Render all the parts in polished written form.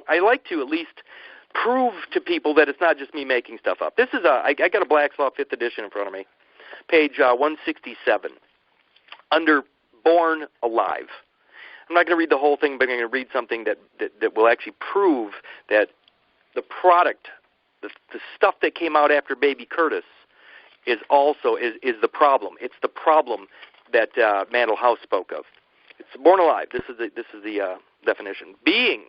I like to at least prove to people that it's not just me making stuff up. This is I got a Black's Law 5th edition in front of me, page 167, under Born Alive. I'm not going to read the whole thing, but I'm going to read something that will actually prove that the product, the stuff that came out after baby Curtis, is the problem. It's the problem that Mandel House spoke of. It's Born Alive. This is the definition. Being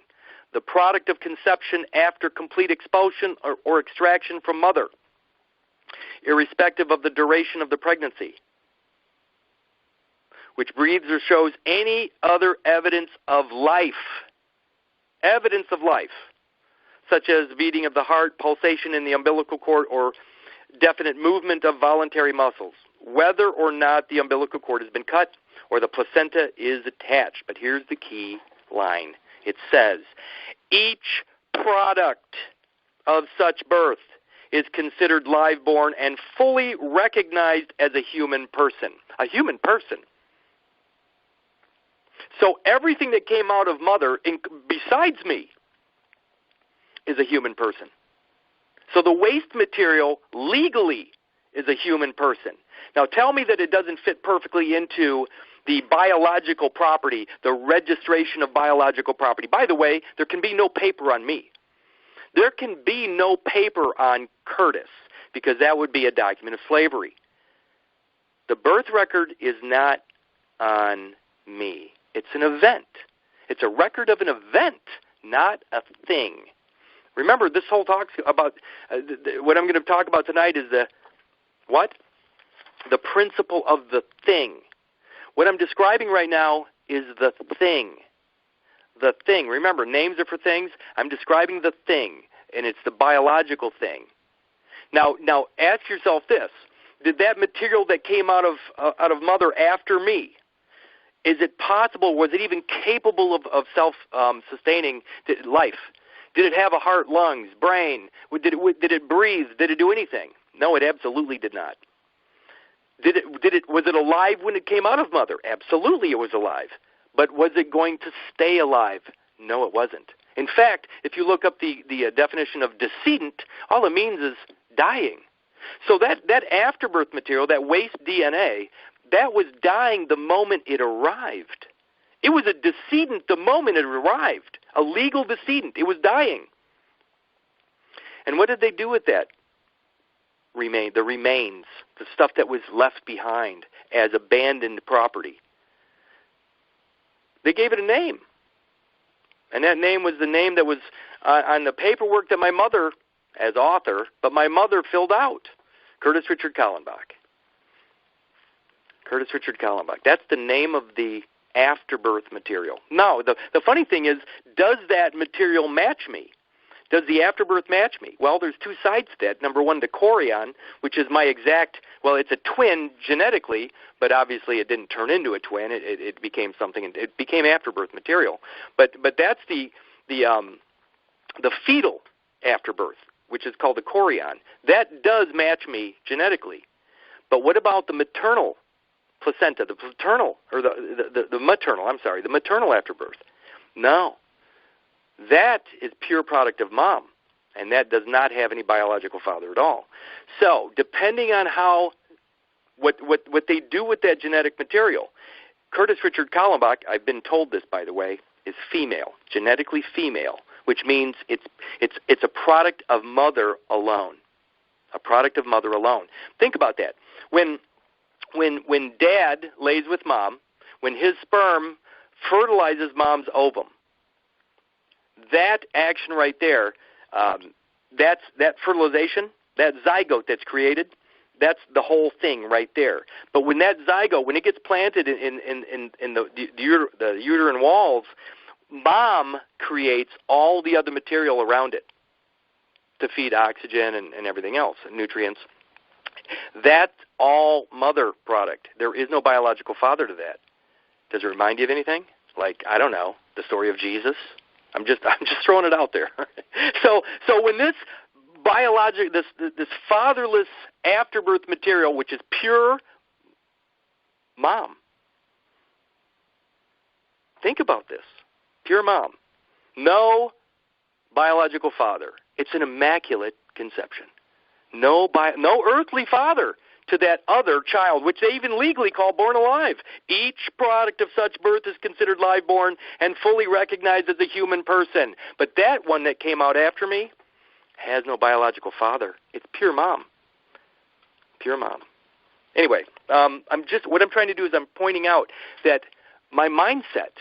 the product of conception after complete expulsion or extraction from mother, irrespective of the duration of the pregnancy, which breeds or shows any other evidence of life, such as beating of the heart, pulsation in the umbilical cord, or definite movement of voluntary muscles, whether or not the umbilical cord has been cut or the placenta is attached. But here's the key line. It says, each product of such birth is considered live-born and fully recognized as a human person. A human person. So everything that came out of mother, besides me, is a human person. So the waste material legally is a human person. Now tell me that it doesn't fit perfectly into the biological property, the registration of biological property. By the way, there can be no paper on me. There can be no paper on Curtis because that would be a document of slavery. The birth record is not on me. It's an event. It's a record of an event, not a thing. Remember, this whole talk about what I'm going to talk about tonight is the principle of the thing. What I'm describing right now is the thing. The thing. Remember, names are for things. I'm describing the thing, and it's the biological thing. Now ask yourself this. Did that material that came out of mother after me, is it possible, was it even capable of self-sustaining life? Did it have a heart, lungs, brain? Did it breathe? Did it do anything? No, it absolutely did not. Was it alive when it came out of mother? Absolutely it was alive. But was it going to stay alive? No, it wasn't. In fact, if you look up the definition of decedent, all it means is dying. So that afterbirth material, that waste DNA, that was dying the moment it arrived. It was a decedent the moment it arrived, a legal decedent. It was dying. And what did they do with that? The remains, the stuff that was left behind as abandoned property. They gave it a name. And that name was the name that was on the paperwork that my mother, as author, but my mother filled out. Curtis Richard Kallenbach. Curtis Richard Kallenbach. That's the name of the afterbirth material. Now, the funny thing is, does that material match me? Does the afterbirth match me? Well, there's two sides to that. Number one, the chorion, which is my exact, well, it's a twin genetically, but obviously it didn't turn into a twin. It became something, it became afterbirth material. But that's the fetal afterbirth, which is called the chorion. That does match me genetically. But what about the maternal placenta, the maternal afterbirth? No. That is pure product of mom, and that does not have any biological father at all. So, depending on what they do with that genetic material, Curtis Richard Kallenbach, I've been told this, by the way, is female, genetically female, which means it's a product of mother alone. A product of mother alone. Think about that. When dad lays with mom, when his sperm fertilizes mom's ovum, that action right there, that fertilization, that zygote that's created, that's the whole thing right there. But when that zygote, when it gets planted in the uterine walls, mom creates all the other material around it to feed oxygen and everything else, and nutrients. That's all mother product. There is no biological father to that. Does it remind you of anything? Like, I don't know, the story of Jesus? I'm just throwing it out there. So when this this fatherless afterbirth material, which is pure mom, think about this, pure mom, no biological father. It's an immaculate conception. No earthly father to that other child, which they even legally call born alive. Each product of such birth is considered live-born and fully recognized as a human person. But that one that came out after me has no biological father. It's pure mom. Pure mom. Anyway, what I'm trying to do is I'm pointing out that my mindset,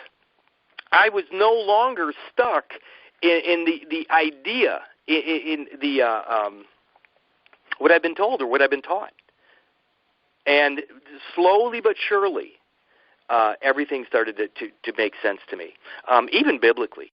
I was no longer stuck in the idea, in the what I've been told or what I've been taught. And slowly but surely, everything started to make sense to me, even biblically.